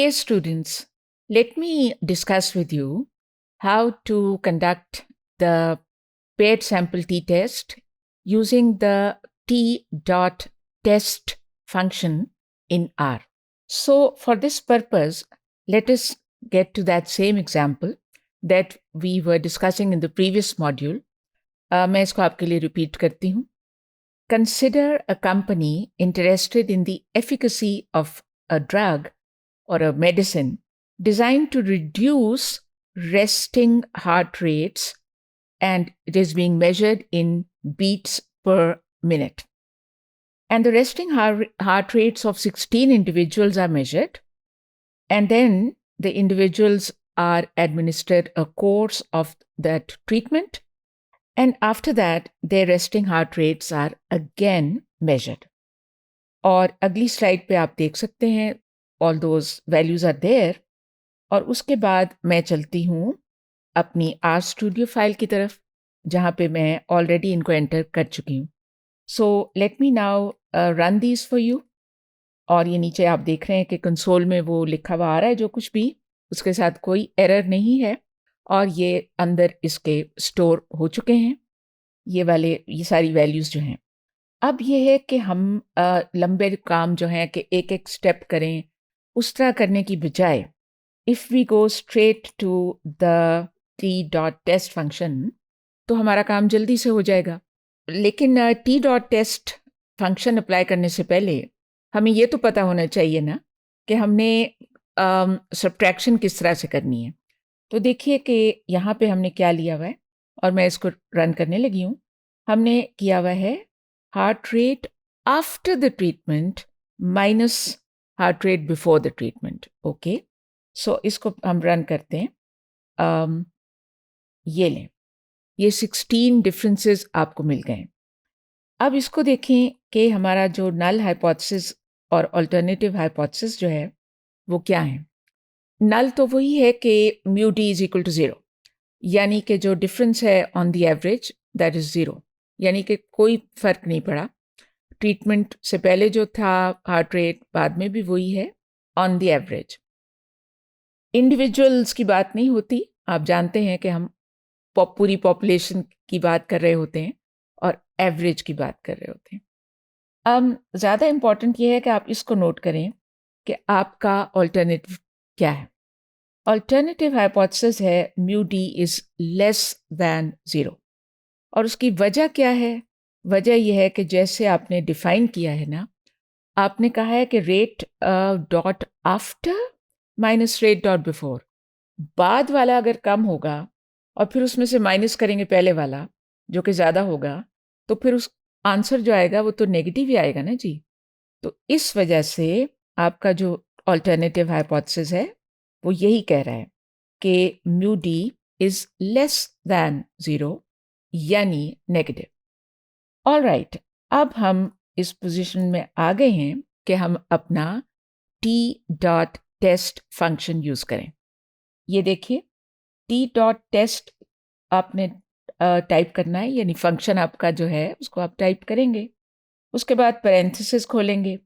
Dear students, let me discuss with you how to conduct the paired sample t-test using the t.test function in R. So for this purpose, let us get to that same example that we were discussing in the previous module. मैं इसको आपके लिए repeat करती हूँ. Consider a company interested in the efficacy of a drug or a medicine designed to reduce resting heart rates, and it is being measured in beats per minute. And the resting heart rates of 16 individuals are measured, and then the individuals are administered a course of that treatment, and after that their resting heart rates are again measured. और अगली slide पे आप देख सकते हैं all those values are there. और उसके बाद मैं चलती हूँ अपनी R Studio फाइल की तरफ जहाँ पे मैं ऑलरेडी इनको एंटर कर चुकी हूँ. So let me now run these for you. और ये नीचे आप देख रहे हैं कि कंसोल में वो लिखा हुआ आ रहा है जो कुछ भी, उसके साथ कोई एरर नहीं है और ये अंदर इसके स्टोर हो चुके हैं ये सारी वैल्यूज़ जो हैं. अब ये है कि हम लंबे काम जो हैं कि एक एक स्टेप करें, उस तरह करने की बजाय if we go straight to the t.test function तो हमारा काम जल्दी से हो जाएगा. लेकिन t.test फंक्शन अप्लाई करने से पहले हमें ये तो पता होना चाहिए ना कि हमने सब्ट्रैक्शन किस तरह से करनी है. तो देखिए कि यहाँ पे हमने क्या लिया हुआ है और मैं इसको रन करने लगी हूँ. हमने किया हुआ है heart rate after the treatment minus heart rate before the treatment. Okay, so इसको हम रन करते हैं. ये लें, ये 16 डिफरेंसेस आपको मिल गए. अब इसको देखें कि हमारा जो नल हाइपोथेसिस और अल्टरनेटिव हाइपोथेसिस जो है वो क्या है. नल तो वही है कि mu D is equal to 0, यानी कि जो डिफरेंस है on the average that is 0, यानी कि कोई फ़र्क नहीं पड़ा. ट्रीटमेंट से पहले जो था हार्ट रेट बाद में भी वही है ऑन द एवरेज. इंडिविजुअल्स की बात नहीं होती, आप जानते हैं कि हम पूरी पॉपुलेशन की बात कर रहे होते हैं और एवरेज की बात कर रहे होते हैं. ज़्यादा इम्पॉर्टेंट ये है कि आप इसको नोट करें कि आपका ऑल्टरनेटिव क्या है. ऑल्टरनेटिव हाइपोथेसिस है mu D is less than 0. और उसकी वजह क्या है? वजह यह है कि जैसे आपने डिफ़ाइन किया है ना, आपने कहा है कि rate dot after minus rate dot before. बाद वाला अगर कम होगा और फिर उसमें से माइनस करेंगे पहले वाला जो कि ज़्यादा होगा, तो फिर उस आंसर जो आएगा वो तो नेगेटिव ही आएगा ना जी. तो इस वजह से आपका जो ऑल्टरनेटिव हाइपोथेसिस है वो यही कह रहा है कि mu D is less than 0, यानी नेगेटिव. ऑलराइट, अब हम इस पोजीशन में आ गए हैं कि हम अपना t.test फंक्शन यूज़ करें. ये देखिए, t.test आपने टाइप करना है, यानी फंक्शन आपका जो है उसको आप टाइप करेंगे. उसके बाद पैरेंथेसिस खोलेंगे.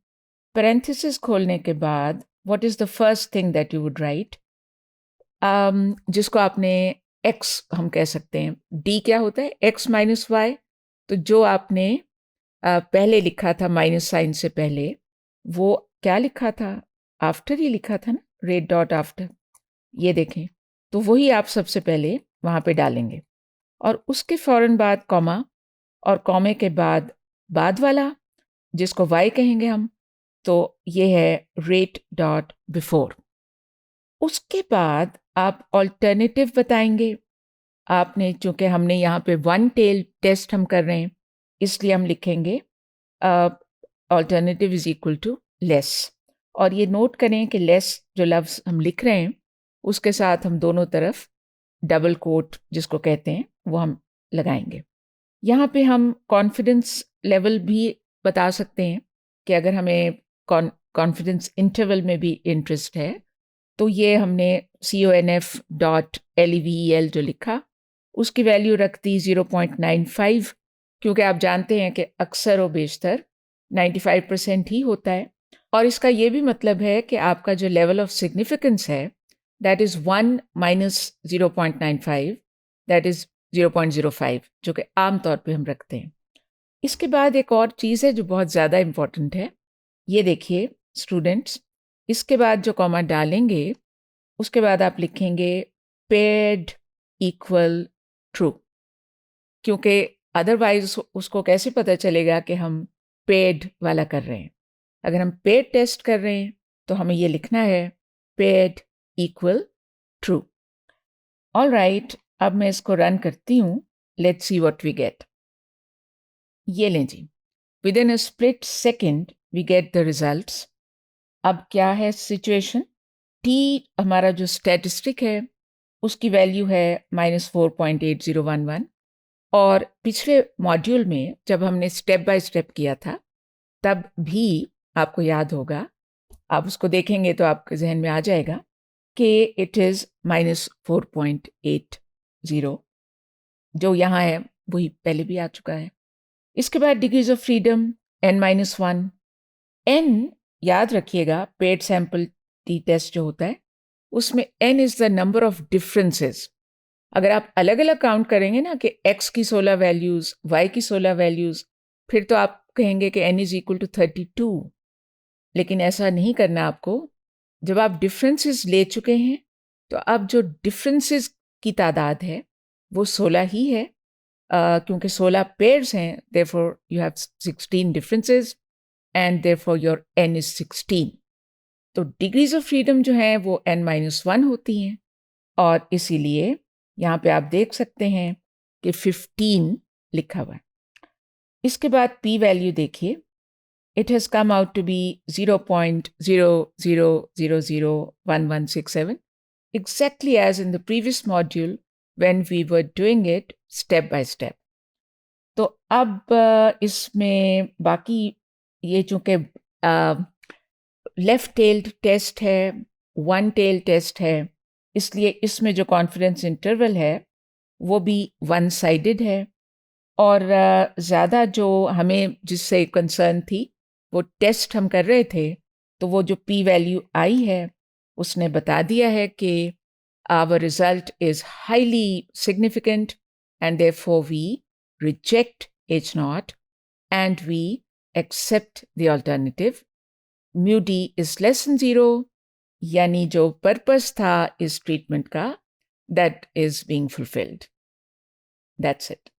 पैरेंथेसिस खोलने के बाद what is the first thing that you would write, जिसको आपने x हम कह सकते हैं. d क्या होता है? x minus Y. तो जो आपने पहले लिखा था माइनस साइन से पहले, वो क्या लिखा था? आफ्टर ही लिखा था ना, रेट डॉट आफ्टर. ये देखें, तो वही आप सबसे पहले वहाँ पे डालेंगे और उसके फ़ौरन बाद कॉमा, और कॉमे के बाद बाद वाला जिसको y कहेंगे हम, तो ये है रेट डॉट बिफोर. उसके बाद आप ऑल्टरनेटिव बताएंगे. आपने, चूँकि हमने यहाँ पे वन टेल टेस्ट हम कर रहे हैं, इसलिए हम लिखेंगे alternative is equal to less. और ये नोट करें कि लेस जो लफ्ज़ हम लिख रहे हैं उसके साथ हम दोनों तरफ डबल कोट जिसको कहते हैं वो हम लगाएंगे. यहाँ पे हम कॉन्फिडेंस लेवल भी बता सकते हैं कि अगर हमें कॉन्फिडेंस इंटरवल में भी इंटरेस्ट है तो ये हमने CONF.LEVEL जो लिखा उसकी वैल्यू रख दी 0.95, क्योंकि आप जानते हैं कि अक्सर व बेशतर 95% ही होता है. और इसका ये भी मतलब है कि आपका जो लेवल ऑफ सिग्निफिकेंस है that is 1 minus 0.95 that is 0.05 जो कि आम तौर पे हम रखते हैं। इसके बाद एक और चीज़ है जो बहुत ज़्यादा इम्पॉर्टेंट है। ये देखिए स्टूडेंट्स, इसके बाद जो कॉमा डालेंगे उसके बाद आप लिखेंगे पेड इक्वल ट्रू, क्योंकि अदरवाइज उसको कैसे पता चलेगा कि हम पेड वाला कर रहे हैं। अगर हम पेड टेस्ट कर रहे हैं तो हमें ये लिखना है paired equal true. All right, अब मैं इसको रन करती हूँ। Let's see what we get. ये लें जी, within a split second we get the results. अब क्या है सिचुएशन? टी हमारा जो स्टैटिस्टिक है उसकी वैल्यू है -4.8011, और पिछले मॉड्यूल में जब हमने स्टेप बाय स्टेप किया था तब भी आपको याद होगा, आप उसको देखेंगे तो आपके जहन में आ जाएगा कि इट इज़ -4.80, जो यहाँ है वही पहले भी आ चुका है। इसके बाद degrees of freedom n-1। n याद रखिएगा, पेड सैंपल टी टेस्ट जो होता है उसमें n is the number of differences. अगर आप अलग अलग काउंट करेंगे ना कि x की 16 वैल्यूज़, y की 16 वैल्यूज़, फिर तो आप कहेंगे कि n इज़ इक्वल टू 32। लेकिन ऐसा नहीं करना आपको। जब आप डिफरेंसेस ले चुके हैं तो अब जो डिफरेंसेस की तादाद है वो 16 ही है, क्योंकि 16 पेयर्स हैं, therefore you have 16 differences and therefore your n is 16। तो डिग्रीज ऑफ फ्रीडम जो हैं वो n-1 होती हैं, और इसीलिए यहाँ पे आप देख सकते हैं कि 15 लिखा हुआ है। इसके बाद p वैल्यू देखिए, it has come out to be 0.00001167, exactly as in the previous module when we were doing it step by step. तो अब इसमें बाकी ये चूँकि लेफ्ट टेल्ड टेस्ट है, वन टेल टेस्ट है, इसलिए इसमें जो कॉन्फिडेंस इंटरवल है वो भी वन साइडेड है, और ज़्यादा जो हमें जिससे कंसर्न थी वो टेस्ट हम कर रहे थे, तो वो जो p वैल्यू आई है उसने बता दिया है कि our result is highly significant and therefore we reject H0 and we accept the alternative mu d is less than 0, यानी जो पर्पस था इस ट्रीटमेंट का that is being fulfilled. That's it.